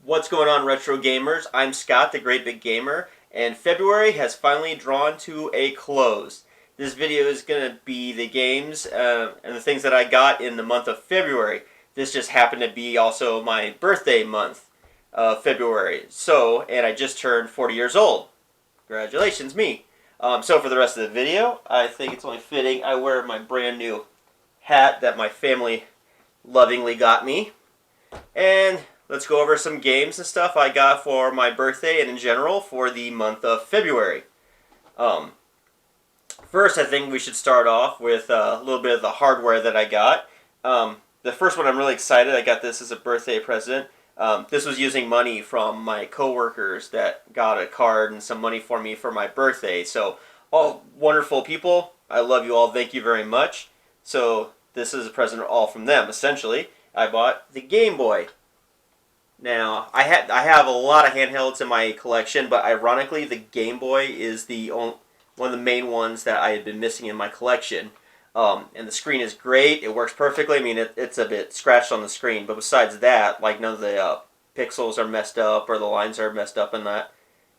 What's going on, retro gamers? I'm Scott, the Great Big Gamer, and February has finally drawn to a close. This video is going to be the games and the things that I got in the month of February. This just happened to be also my birthday month, February. And I just turned 40 years old. Congratulations, me. So for the rest of the video, I think it's only fitting I wear my brand new hat that my family lovingly got me. And let's go over some games and stuff I got for my birthday and in general for the month of February. First, I think we should start off with a little bit of the hardware that I got. The first one, I'm really excited. I got this as a birthday present. This was using money from my coworkers that got a card and some money for me for my birthday. So, all wonderful people. I love you all. Thank you very much. So, this is a present all from them, essentially. I bought the Game Boy. Now, I have a lot of handhelds in my collection, but ironically, the Game Boy is one of the main ones that I had been missing in my collection. And the screen is great. It works perfectly. I mean, it's a bit scratched on the screen, but besides that, like none of the pixels are messed up or the lines are messed up in that.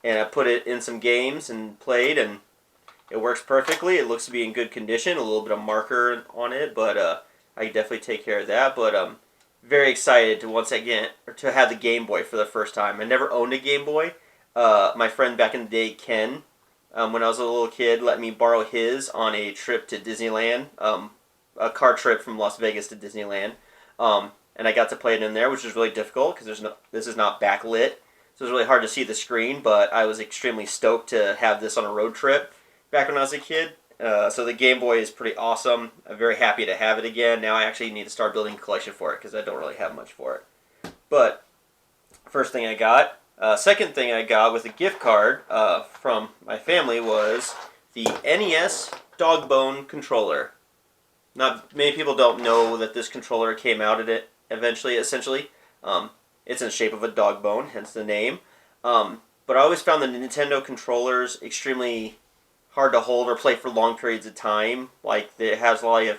And I put it in some games and played, and it works perfectly. It looks to be in good condition. A little bit of marker on it, but I can definitely take care of that. But very excited to have the Game Boy for the first time. I never owned a Game Boy. My friend back in the day, Ken, when I was a little kid, let me borrow his on a trip to Disneyland, a car trip from Las Vegas to Disneyland, and I got to play it in there, which was really difficult because this is not backlit, so it was really hard to see the screen. But I was extremely stoked to have this on a road trip back when I was a kid. So the Game Boy is pretty awesome. I'm very happy to have it again. Now I actually need to start building a collection for it because I don't really have much for it. But first thing I got. Second thing I got with a gift card from my family was the NES Dog Bone controller. Not many people don't know that this controller came out at it eventually, essentially. It's in the shape of a dog bone, hence the name. But I always found the Nintendo controllers extremely hard to hold or play for long periods of time. Like, it has a lot of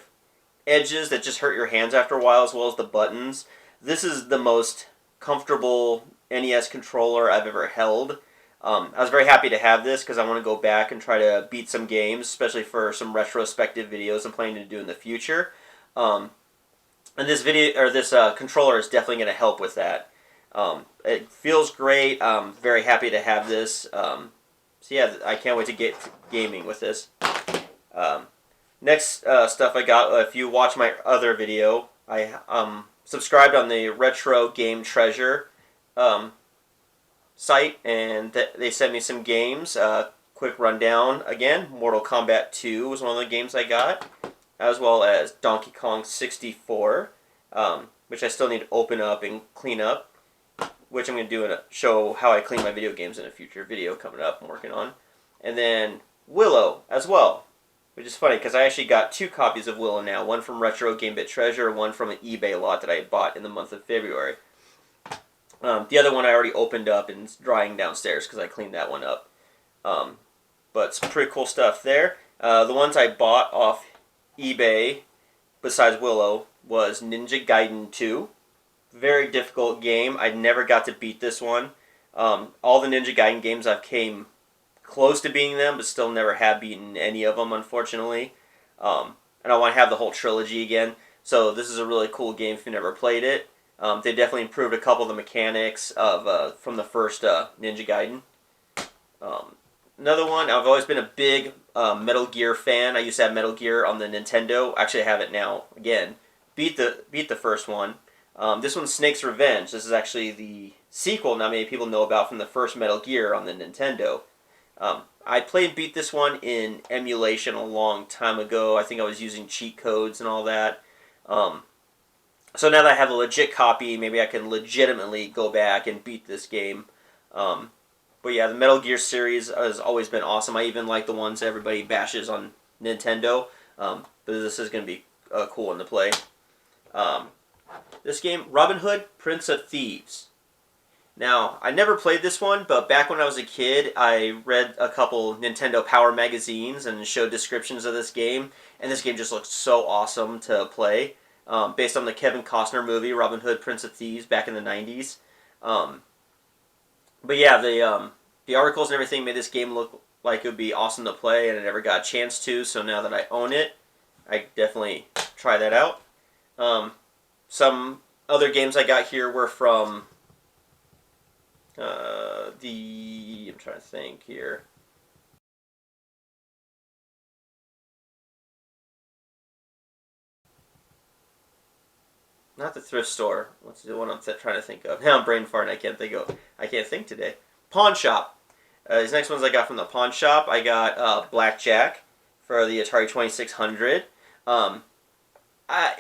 edges that just hurt your hands after a while, as well as the buttons. This is the most comfortable NES controller I've ever held. I was very happy to have this because I want to go back and try to beat some games, especially for some retrospective videos I'm planning to do in the future. And this controller is definitely going to help with that. It feels great. I'm very happy to have this. So yeah, I can't wait to get gaming with this. Next stuff I got, if you watch my other video, I subscribed on the Retro Game Treasure site, and they sent me some games. Quick rundown again, Mortal Kombat 2 was one of the games I got, as well as Donkey Kong 64, which I still need to open up and clean up, which I'm going to do and show how I clean my video games in a future video coming up I'm working on. And then Willow as well, which is funny because I actually got 2 copies of Willow now, one from Retro Game Bit Treasure, one from an eBay lot that I bought in the month of February. The other one I already opened up and it's drying downstairs because I cleaned that one up. But some pretty cool stuff there. The ones I bought off eBay, besides Willow, was Ninja Gaiden 2. Very difficult game. I never got to beat this one. All the Ninja Gaiden games I've came close to beating them, but still never have beaten any of them, unfortunately. And I want to have the whole trilogy again. So this is a really cool game if you never played it. They definitely improved a couple of the mechanics from the first Ninja Gaiden. Another one, I've always been a big Metal Gear fan. I used to have Metal Gear on the Nintendo. Actually, I have it now again. Beat the first one. This one's Snake's Revenge. This is actually the sequel not many people know about from the first Metal Gear on the Nintendo. I played and beat this one in emulation a long time ago. I think I was using cheat codes and all that. So now that I have a legit copy, maybe I can legitimately go back and beat this game. But yeah, the Metal Gear series has always been awesome. I even like the ones everybody bashes on Nintendo. But this is going to be a cool one to play. This game, Robin Hood, Prince of Thieves. Now, I never played this one, but back when I was a kid, I read a couple Nintendo Power magazines and showed descriptions of this game, and this game just looked so awesome to play. Based on the Kevin Costner movie, Robin Hood, Prince of Thieves, back in the 90s. But yeah, the articles and everything made this game look like it would be awesome to play, and I never got a chance to. So now that I own it, I definitely try that out. Um, some other games I got here were from the. I'm trying to think here. Not the thrift store. What's the one I'm trying to think of? Now I'm brain farting. I can't think today. Pawn shop. These next ones I got from the pawn shop. I got Blackjack for the Atari 2600. Um, I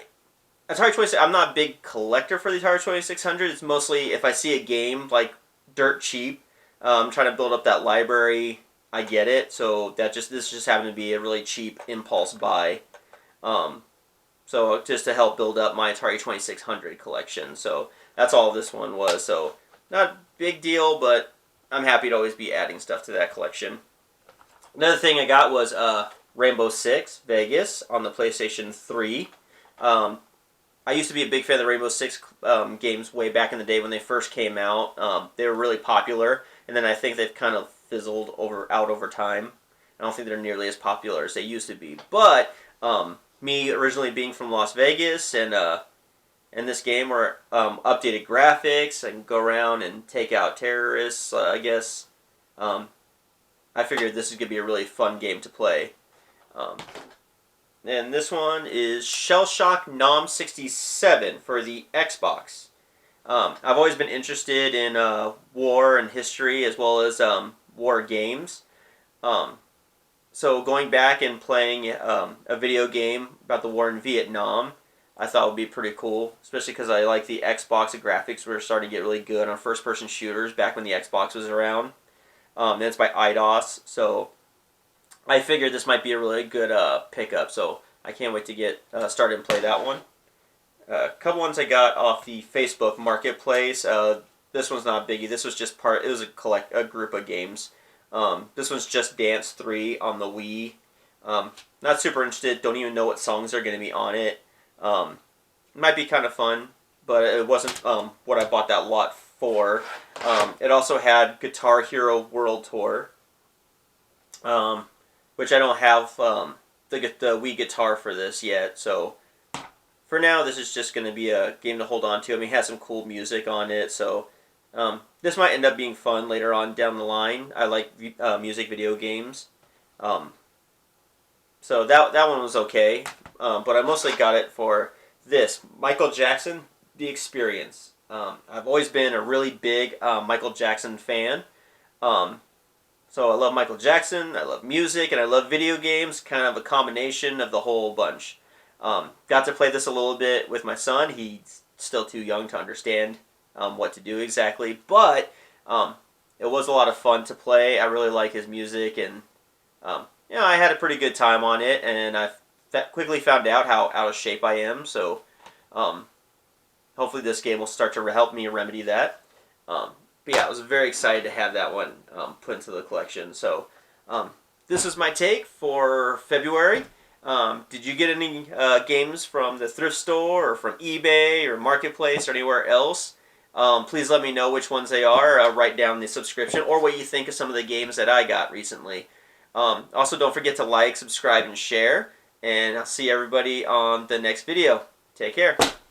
Atari 26. I'm not a big collector for the Atari 2600. It's mostly if I see a game like dirt cheap, trying to build up that library. I get it. So this just happened to be a really cheap impulse buy. Um, so just to help build up my Atari 2600 collection. So that's all this one was. So not a big deal, but I'm happy to always be adding stuff to that collection. Another thing I got was Rainbow Six Vegas on the PlayStation 3. Um, I used to be a big fan of the Rainbow Six games way back in the day when they first came out. They were really popular, and then I think they've kind of fizzled out over time. I don't think they're nearly as popular as they used to be. But me originally being from Las Vegas and this game were updated graphics. I can go around and take out terrorists. I guess I figured this is gonna be a really fun game to play. Um, and this one is Shellshocked Nom 67 for the Xbox. I've always been interested in war and history as well as war games. Um, so going back and playing a video game about the war in Vietnam, I thought would be pretty cool, especially because I like the Xbox. The graphics were starting to get really good on first-person shooters back when the Xbox was around. And it's by IDOS, so I figured this might be a really good pickup. So I can't wait to get started and play that one. A couple ones I got off the Facebook Marketplace. This one's not a biggie. This was just part. It was a group of games. This one's Just Dance 3 on the Wii. Not super interested. Don't even know what songs are going to be on it. Might be kind of fun, but it wasn't what I bought that lot for. It also had Guitar Hero World Tour, which I don't have the Wii guitar for this yet. So for now, this is just going to be a game to hold on to. I mean, it has some cool music on it, so this might end up being fun later on down the line. I like music video games. So that one was okay, but I mostly got it for this Michael Jackson, The Experience. I've always been a really big Michael Jackson fan. So I love Michael Jackson, I love music, and I love video games, kind of a combination of the whole bunch. Got to play this a little bit with my son. He's still too young to understand what to do exactly, but it was a lot of fun to play. I really like his music, and I had a pretty good time on it, and I quickly found out how out of shape I am, so hopefully this game will start to help me remedy that. But yeah, I was very excited to have that one put into the collection. So this is my take for February. Did you get any games from the thrift store or from eBay or Marketplace or anywhere else? Please let me know which ones they are. Write down the subscription or what you think of some of the games that I got recently. Also, don't forget to like, subscribe, and share. And I'll see everybody on the next video. Take care.